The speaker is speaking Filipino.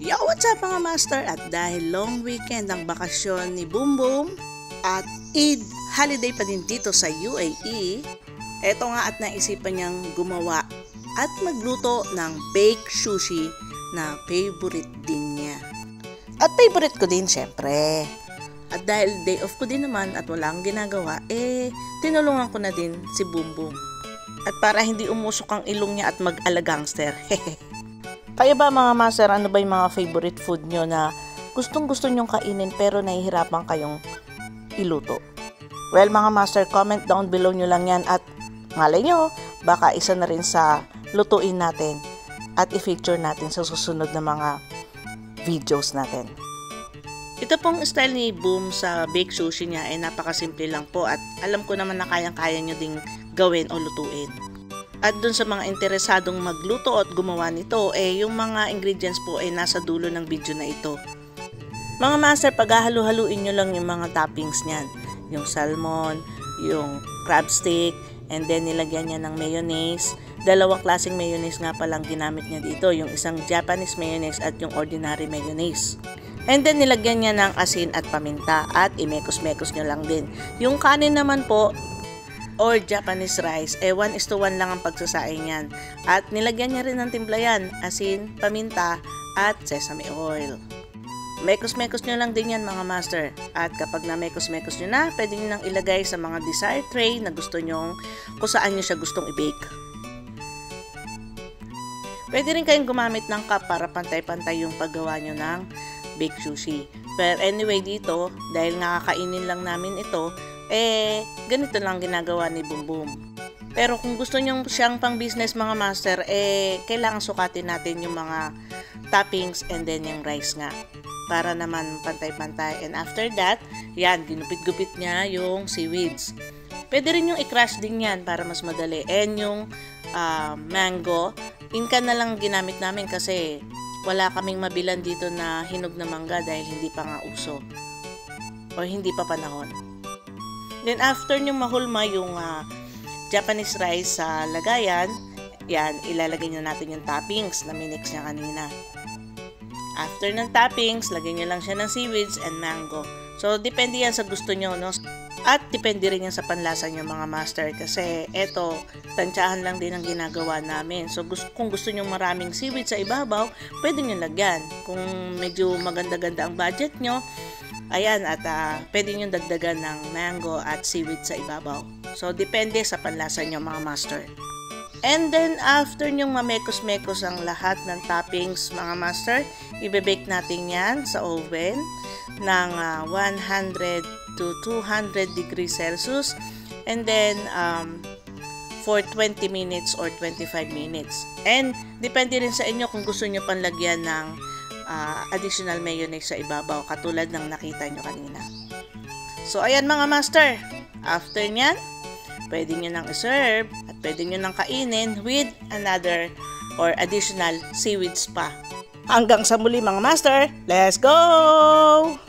Yo, what's up mga master? At dahil long weekend ang bakasyon ni Boom Boom at Eid holiday pa din dito sa UAE, eto nga at naisipan niyang gumawa at magluto ng baked sushi na favorite din niya. At favorite ko din syempre. At dahil day off ko din naman at wala akong ginagawa, tinulungan ko na din si Boom Boom. At para hindi umusok ang ilong niya at mag-alagangster. Kaya ba mga master, ano ba yung mga favorite food nyo na gustong-gusto nyong kainin pero nahihirapan kayong iluto? Well mga master, comment down below nyo lang yan at malay nyo, baka isa na rin sa lutuin natin at i-feature natin sa susunod na mga videos natin. Ito pong style ni Boom sa baked sushi niya ay napakasimple lang po at alam ko naman na kayang-kaya nyo ding gawin o lutuin. At dun sa mga interesadong magluto at gumawa nito, yung mga ingredients po ay nasa dulo ng video na ito. Mga master, paghahalu-haluin nyo lang yung mga toppings niyan. Yung salmon, yung crab stick, and then nilagyan niya ng mayonnaise. Dalawang klaseng mayonnaise nga palang ginamit niya dito. Yung isang Japanese mayonnaise at yung ordinary mayonnaise. And then nilagyan niya ng asin at paminta at imekos-mekos nyo lang din. Yung kanin naman po, or Japanese rice, 1:1 lang ang pagsasaing yan. At nilagyan niya rin ng timplayan, asin, paminta, at sesame oil. Mekos-mekos nyo lang din yan mga master. At kapag na-mekos-mekos nyo na, pwede nyo nang ilagay sa mga desired tray na gusto nyo kung saan nyo siya gustong i-bake. Pwede rin kayong gumamit ng cup para pantay-pantay yung paggawa nyo ng baked sushi. Pero anyway dito, dahil nakakainin lang namin ito, ganito lang ginagawa ni Boom Boom. Pero kung gusto nyo siyang pang business mga master, kailangan sukatin natin yung mga toppings and then yung rice nga. Para naman pantay-pantay. And after that, yan, ginupit-gupit niya yung seaweeds. Pwede rin yung i-crush din yan para mas madali. And yung mango, inkan na lang ginamit namin kasi wala kaming mabilan dito na hinog na mangga dahil hindi pa nga uso. O hindi pa panahon. Then after nyo mahulma yung Japanese rice sa lagayan, yan, ilalagay nyo natin yung toppings na minix niya kanina. After ng toppings, lagyan nyo lang siya ng seaweeds and mango. So, depende yan sa gusto nyo, no? At depende rin yan sa panlasa nyo mga master. Kasi eto, tansyahan lang din ang ginagawa namin. So, kung gusto nyo maraming seaweed sa ibabaw, pwede nyo lagyan. Kung medyo maganda-ganda ang budget nyo, ayan, at pwede nyo dagdagan ng mango at seaweed sa ibabaw. So, depende sa panlasa nyo mga master. And then, after nyong mamekos-mekos ang lahat ng toppings mga master, ibe-bake natin yan sa oven ng 100 to 200 degrees Celsius. And then, for 20 minutes or 25 minutes. And, depende rin sa inyo kung gusto nyo panlagyan ng additional mayonnaise sa ibabaw katulad ng nakita nyo kanina. So ayan mga master, after nyan pwede nyo nang iserve at pwede nyo nang kainin with another or additional seaweeds pa. Hanggang sa muli mga master, let's go!